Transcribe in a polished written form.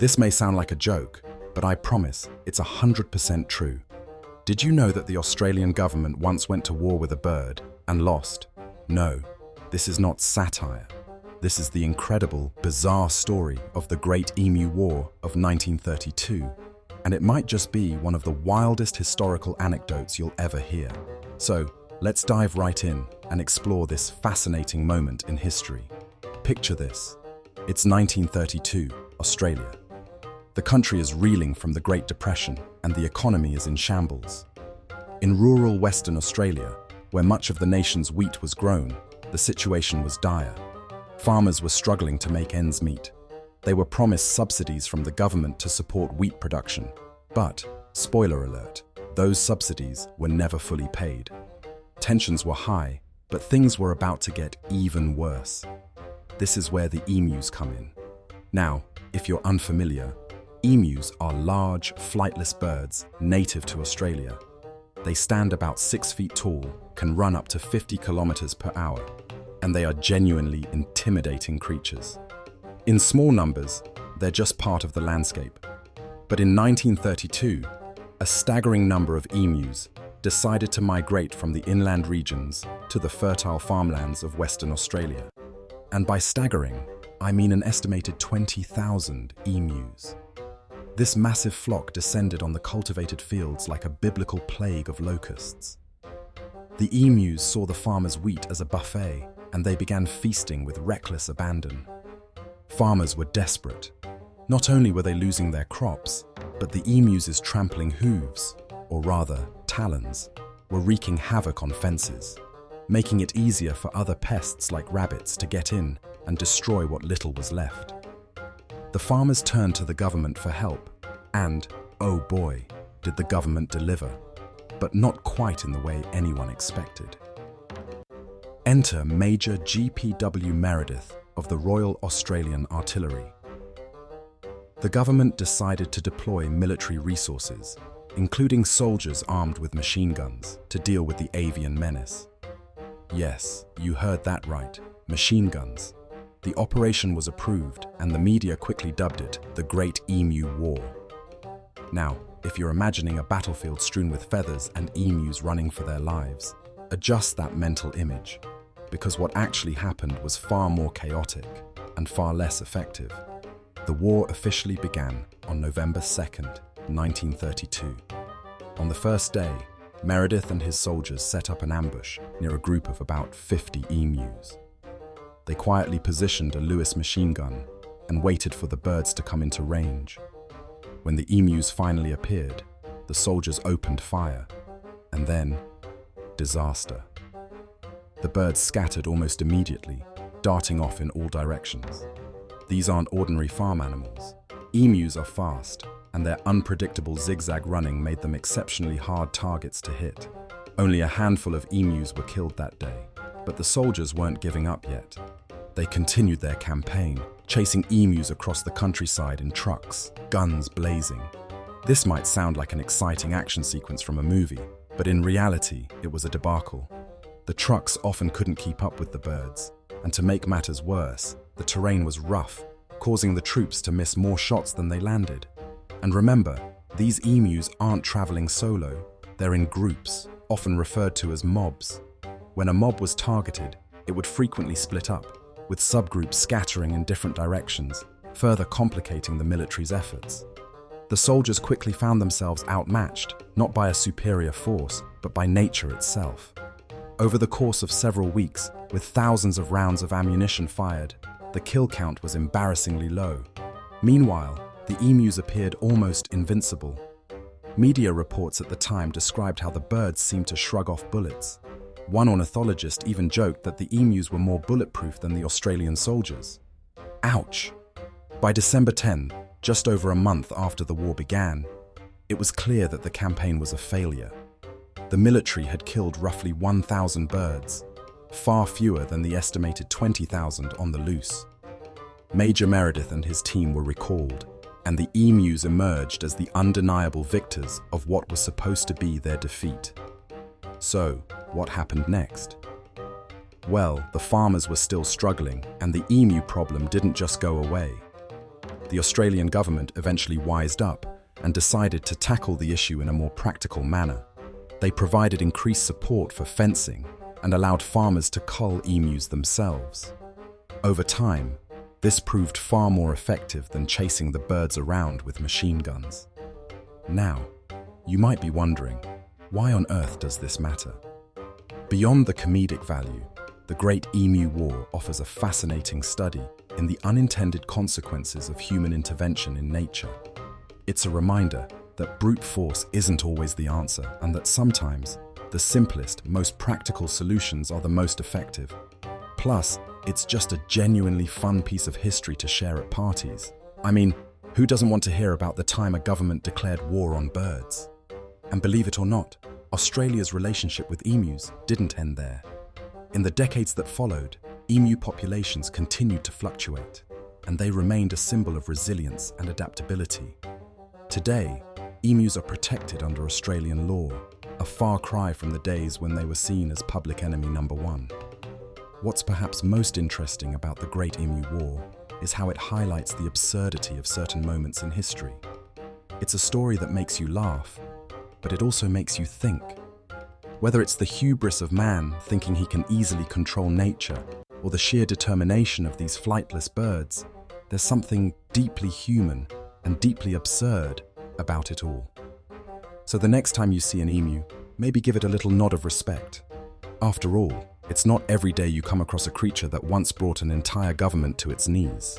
This may sound like a joke, but I promise it's 100% true. Did you know that the Australian government once went to war with a bird and lost? No, this is not satire. This is the incredible, bizarre story of the Great Emu War of 1932, and it might just be one of the wildest historical anecdotes you'll ever hear. So, let's dive right in and explore this fascinating moment in history. Picture this. It's 1932, Australia. The country is reeling from the Great Depression and the economy is in shambles. In rural Western Australia, where much of the nation's wheat was grown, the situation was dire. Farmers were struggling to make ends meet. They were promised subsidies from the government to support wheat production. But, spoiler alert, those subsidies were never fully paid. Tensions were high, but things were about to get even worse. This is where the emus come in. Now, if you're unfamiliar, emus are large, flightless birds native to Australia. They stand about 6 feet tall, can run up to 50 kilometers per hour, and they are genuinely intimidating creatures. In small numbers, they're just part of the landscape. But in 1932, a staggering number of emus decided to migrate from the inland regions to the fertile farmlands of Western Australia. And by staggering, I mean an estimated 20,000 emus. This massive flock descended on the cultivated fields like a biblical plague of locusts. The emus saw the farmers' wheat as a buffet, and they began feasting with reckless abandon. Farmers were desperate. Not only were they losing their crops, but the emus' trampling hooves, or rather talons, were wreaking havoc on fences, making it easier for other pests like rabbits to get in and destroy what little was left. The farmers turned to the government for help, and, oh boy, did the government deliver, but not quite in the way anyone expected. Enter Major G.P.W. Meredith of the Royal Australian Artillery. The government decided to deploy military resources, including soldiers armed with machine guns, to deal with the avian menace. Yes, you heard that right, machine guns. The operation was approved, and the media quickly dubbed it the Great Emu War. Now, if you're imagining a battlefield strewn with feathers and emus running for their lives, adjust that mental image, because what actually happened was far more chaotic and far less effective. The war officially began on November 2nd, 1932. On the first day, Meredith and his soldiers set up an ambush near a group of about 50 emus. They quietly positioned a Lewis machine gun and waited for the birds to come into range. When the emus finally appeared, the soldiers opened fire, and then, disaster. The birds scattered almost immediately, darting off in all directions. These aren't ordinary farm animals. Emus are fast, and their unpredictable zigzag running made them exceptionally hard targets to hit. Only a handful of emus were killed that day, but the soldiers weren't giving up yet. They continued their campaign, chasing emus across the countryside in trucks, guns blazing. This might sound like an exciting action sequence from a movie, but in reality, it was a debacle. The trucks often couldn't keep up with the birds, and to make matters worse, the terrain was rough, causing the troops to miss more shots than they landed. And remember, these emus aren't traveling solo, they're in groups, often referred to as mobs. When a mob was targeted, it would frequently split up, with subgroups scattering in different directions, further complicating the military's efforts. The soldiers quickly found themselves outmatched, not by a superior force, but by nature itself. Over the course of several weeks, with thousands of rounds of ammunition fired, the kill count was embarrassingly low. Meanwhile, the emus appeared almost invincible. Media reports at the time described how the birds seemed to shrug off bullets. One ornithologist even joked that the emus were more bulletproof than the Australian soldiers. Ouch! By December 10, just over a month after the war began, it was clear that the campaign was a failure. The military had killed roughly 1,000 birds, far fewer than the estimated 20,000 on the loose. Major Meredith and his team were recalled, and the emus emerged as the undeniable victors of what was supposed to be their defeat. So, what happened next? Well, the farmers were still struggling, and the emu problem didn't just go away. The Australian government eventually wised up and decided to tackle the issue in a more practical manner. They provided increased support for fencing and allowed farmers to cull emus themselves. Over time, this proved far more effective than chasing the birds around with machine guns. Now, you might be wondering, why on earth does this matter? Beyond the comedic value, the Great Emu War offers a fascinating study in the unintended consequences of human intervention in nature. It's a reminder that brute force isn't always the answer, and that sometimes the simplest, most practical solutions are the most effective. Plus, it's just a genuinely fun piece of history to share at parties. I mean, who doesn't want to hear about the time a government declared war on birds? And believe it or not, Australia's relationship with emus didn't end there. In the decades that followed, emu populations continued to fluctuate, and they remained a symbol of resilience and adaptability. Today, emus are protected under Australian law, a far cry from the days when they were seen as public enemy number one. What's perhaps most interesting about the Great Emu War is how it highlights the absurdity of certain moments in history. It's a story that makes you laugh, but it also makes you think. Whether it's the hubris of man thinking he can easily control nature, or the sheer determination of these flightless birds, there's something deeply human and deeply absurd about it all. So the next time you see an emu, maybe give it a little nod of respect. After all, it's not every day you come across a creature that once brought an entire government to its knees.